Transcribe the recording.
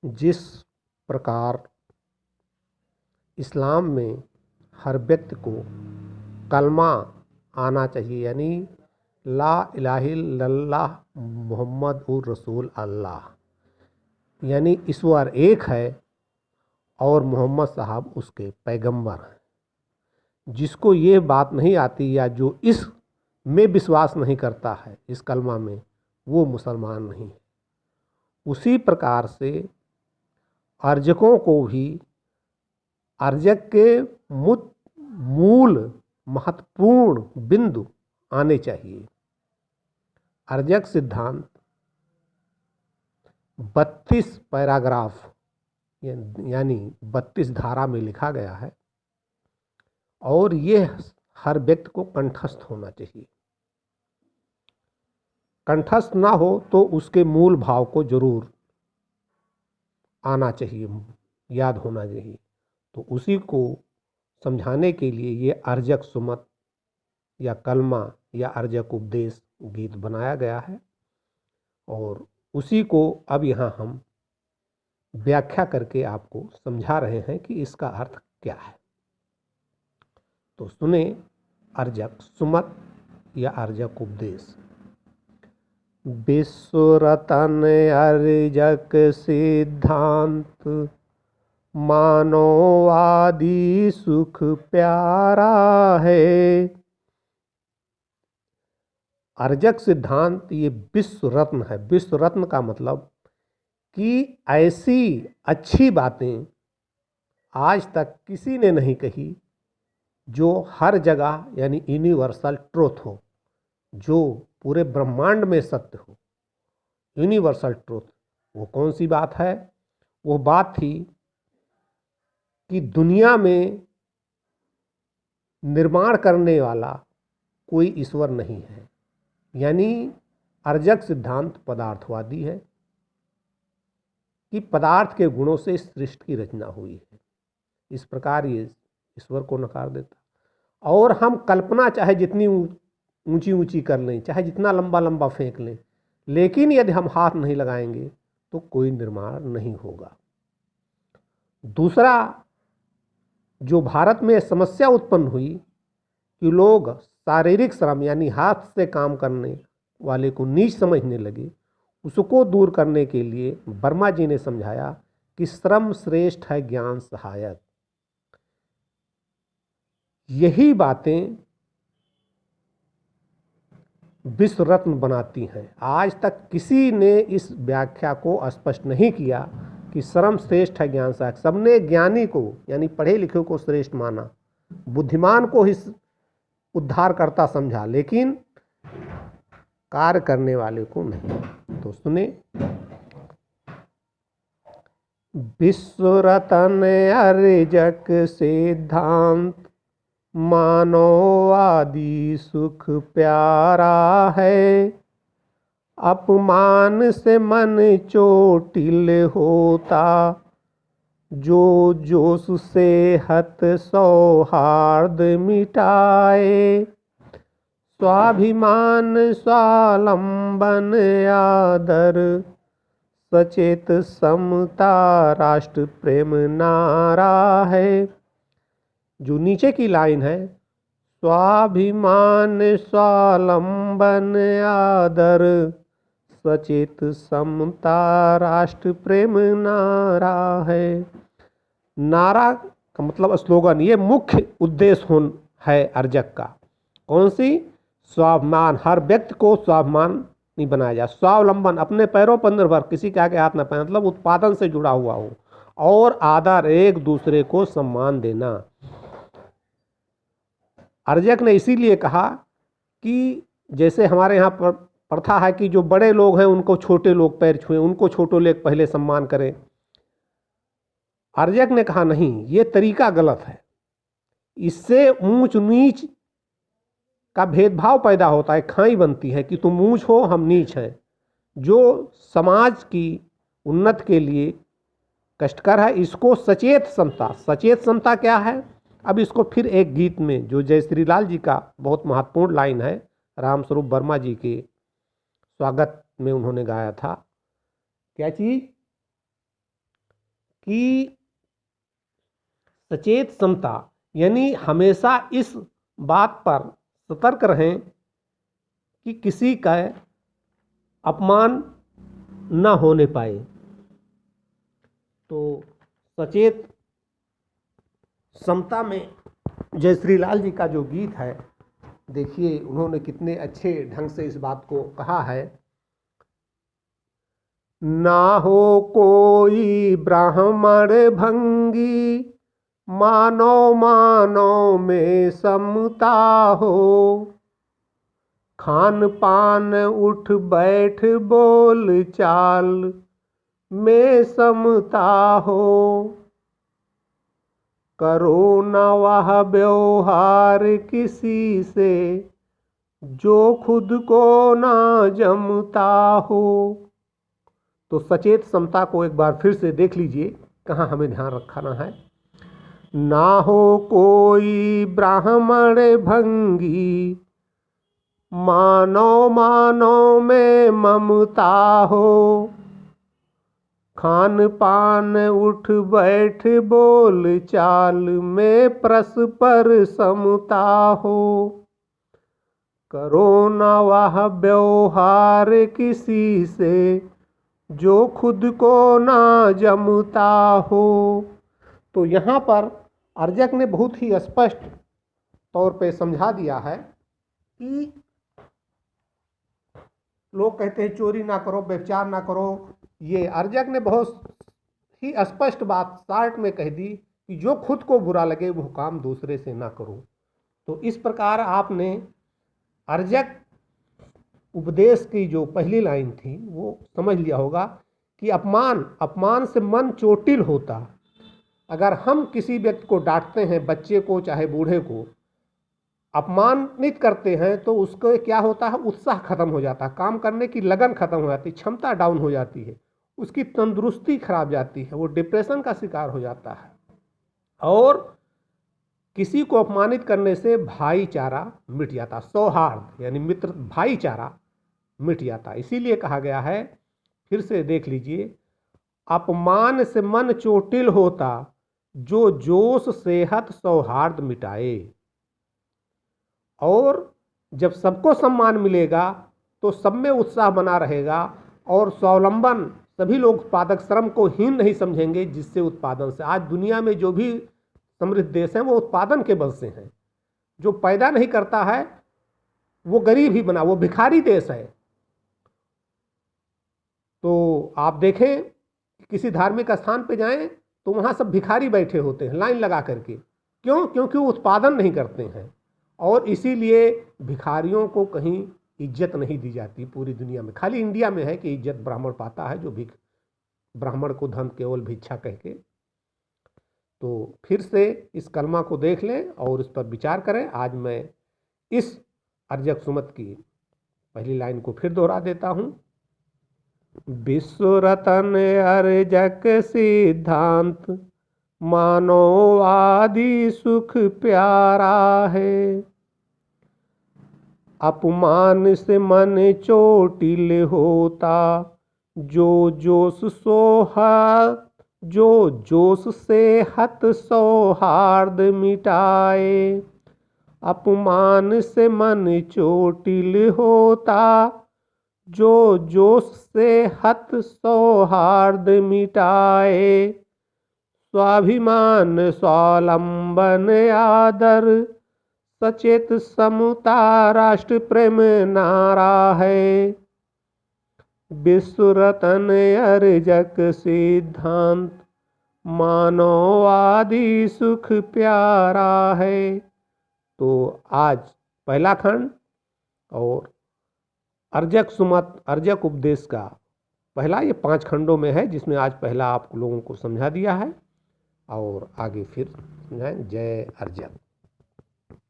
जिस प्रकार इस्लाम में हर व्यक्ति को कलमा आना चाहिए, यानी ला इलाहा इल्लल्लाह मुहम्मदुर रसूल अल्लाह, यानी ईश्वर एक है और मोहम्मद साहब उसके पैगंबर हैं। जिसको ये बात नहीं आती या जो इस में विश्वास नहीं करता है इस कलमा में, वो मुसलमान नहीं है। उसी प्रकार से अर्जकों को भी अर्जक के मूल महत्वपूर्ण बिंदु आने चाहिए। अर्जक सिद्धांत 32 पैराग्राफ यानी 32 धारा में लिखा गया है और ये हर व्यक्ति को कंठस्थ होना चाहिए। कंठस्थ ना हो तो उसके मूल भाव को जरूर आना चाहिए, याद होना चाहिए। तो उसी को समझाने के लिए ये अर्जक सुमत या कलमा या अर्जक उपदेश गीत बनाया गया है और उसी को अब यहाँ हम व्याख्या करके आपको समझा रहे हैं कि इसका अर्थ क्या है। तो सुने अर्जक सुमत या अर्जक उपदेश। विश्व रतन अर्जक सिद्धांत, मानववादी सुख प्यारा है। अर्जक सिद्धांत ये विश्व रत्न है। विश्व रत्न का मतलब कि ऐसी अच्छी बातें आज तक किसी ने नहीं कही जो हर जगह यानी यूनिवर्सल ट्रूथ हो, जो पूरे ब्रह्मांड में सत्य हो, यूनिवर्सल ट्रूथ। वो कौन सी बात है? वो बात थी कि दुनिया में निर्माण करने वाला कोई ईश्वर नहीं है, यानी अर्जक सिद्धांत पदार्थवादी है कि पदार्थ के गुणों से सृष्टि की रचना हुई है। इस प्रकार ये ईश्वर को नकार देता। और हम कल्पना चाहे जितनी ऊंची ऊंची कर लें, चाहे जितना लंबा लंबा फेंक लें, लेकिन यदि हम हाथ नहीं लगाएंगे तो कोई निर्माण नहीं होगा। दूसरा, जो भारत में समस्या उत्पन्न हुई कि लोग शारीरिक श्रम यानी हाथ से काम करने वाले को नीच समझने लगे, उसको दूर करने के लिए वर्मा जी ने समझाया कि श्रम श्रेष्ठ है ज्ञान सहायक। यही बातें विश्व रत्न बनाती हैं। आज तक किसी ने इस व्याख्या को स्पष्ट नहीं किया कि श्रम श्रेष्ठ है ज्ञान सहायक। सबने ज्ञानी को यानी पढ़े लिखे को श्रेष्ठ माना, बुद्धिमान को ही उद्धारकर्ता समझा, लेकिन कार्य करने वाले को नहीं। तो सुने, विश्व रतन अर्जक सिद्धांत, मानववादी सुख प्यारा है। अपमान से मन चोटिल होता, जो जोश से हत सौहार्द मिटाए। स्वाभिमान स्वालंबन आदर, सचेत समता राष्ट्र प्रेम नारा है। जो नीचे की लाइन है, स्वाभिमान स्वालंबन आदर, सचेत समता राष्ट्र प्रेम नारा है। नारा का मतलब स्लोगन, ये मुख्य उद्देश्य है अर्जक का। कौन सी? स्वाभिमान, हर व्यक्ति को स्वाभिमान नहीं बनाया जाए। स्वावलंबन, अपने पैरों पर निर्भर, किसी के आगे हाथ न पाए, मतलब उत्पादन से जुड़ा हुआ हो। और आदर, एक दूसरे को सम्मान देना। अर्जक ने इसीलिए कहा कि जैसे हमारे यहाँ पर प्रथा है कि जो बड़े लोग हैं उनको छोटे लोग पैर छुएं, उनको छोटे लोग पहले सम्मान करें। अर्जक ने कहा नहीं, ये तरीका गलत है। इससे ऊंच नीच का भेदभाव पैदा होता है, खाई बनती है कि तुम ऊंच हो हम नीच हैं, जो समाज की उन्नति के लिए कष्टकर है। इसको सचेत समता क्या है? अब इसको फिर एक गीत में, जो जय श्री लाल जी का बहुत महत्वपूर्ण लाइन है, रामस्वरूप वर्मा जी के स्वागत में उन्होंने गाया था, क्या चीज? कि सचेत समता यानी हमेशा इस बात पर सतर्क रहें कि किसी का अपमान न होने पाए। तो सचेत समता में जयश्रीलाल जी का जो गीत है, देखिए उन्होंने कितने अच्छे ढंग से इस बात को कहा है। ना हो कोई ब्राह्मण भंगी, मानो मानो में समता हो। खान पान उठ बैठ बोल चाल में समता हो। करो न वह व्यवहार किसी से जो खुद को ना जमता हो। तो सचेत समता को एक बार फिर से देख लीजिए, कहाँ हमें ध्यान रखना है। ना हो कोई ब्राह्मण भंगी, मानो मानो में ममता हो। खान पान उठ बैठ बोल चाल में परस्पर समता हो। करो न वह व्यवहार किसी से जो खुद को ना जमता हो। तो यहाँ पर अर्जक ने बहुत ही स्पष्ट तौर पे समझा दिया है कि लोग कहते हैं चोरी ना करो, व्यभिचार ना करो। ये अर्जक ने बहुत ही स्पष्ट बात शार्ट में कह दी कि जो खुद को बुरा लगे वो काम दूसरे से ना करो। तो इस प्रकार आपने अर्जक उपदेश की जो पहली लाइन थी वो समझ लिया होगा कि अपमान से मन चोटिल होता। अगर हम किसी व्यक्ति को डांटते हैं, बच्चे को चाहे बूढ़े को अपमानित करते हैं, तो उसको क्या होता है, उत्साह खत्म हो जाता है, काम करने की लगन खत्म हो जाती है, क्षमता डाउन हो जाती है, उसकी तंदुरुस्ती खराब जाती है, वो डिप्रेशन का शिकार हो जाता है। और किसी को अपमानित करने से भाईचारा मिट जाता, सौहार्द यानी मित्र भाईचारा मिट जाता। इसीलिए कहा गया है, फिर से देख लीजिए, अपमान से मन चोटिल होता, जो जोश सेहत सौहार्द मिटाए। और जब सबको सम्मान मिलेगा तो सब में उत्साह बना रहेगा और स्वावलंबन, सभी लोग उत्पादक श्रम को हीन नहीं समझेंगे, जिससे उत्पादन से आज दुनिया में जो भी समृद्ध देश हैं वो उत्पादन के बल से हैं। जो पैदा नहीं करता है वो गरीब ही बना, वो भिखारी देश है। तो आप देखें किसी धार्मिक स्थान पे जाएं तो वहाँ सब भिखारी बैठे होते हैं लाइन लगा करके। क्यों? क्योंकि वो उत्पादन नहीं करते हैं। और इसीलिए भिखारियों को कहीं इज्जत नहीं दी जाती पूरी दुनिया में। खाली इंडिया में है कि इज्जत ब्राह्मण पाता है, जो ब्राह्मण को धन केवल भिक्षा कह के। तो फिर से इस कलमा को देख लें और इस पर विचार करें। आज मैं इस अर्जक सुमत की पहली लाइन को फिर दोहरा देता हूँ। विश्व रतन अर्जक सिद्धांत, मानववादी सुख प्यारा है। अपमान से मन चोटिल होता, जो जोश से हत सौहार्द मिटाए। अपमान से मन चोटिल होता, जो जोश से हत सौहार्द मिटाए। स्वाभिमान स्वावलंबन आदर, सचेत समता राष्ट्र प्रेम नारा है। विश्व रतन अर्जक सिद्धांत, मानववादी सुख प्यारा है। तो आज पहला खंड और अर्जक सुमत, अर्जक उपदेश का पहला, ये 5 खंडों में है, जिसमें आज पहला आप लोगों को समझा दिया है और आगे फिर समझाएं। जय अर्जक।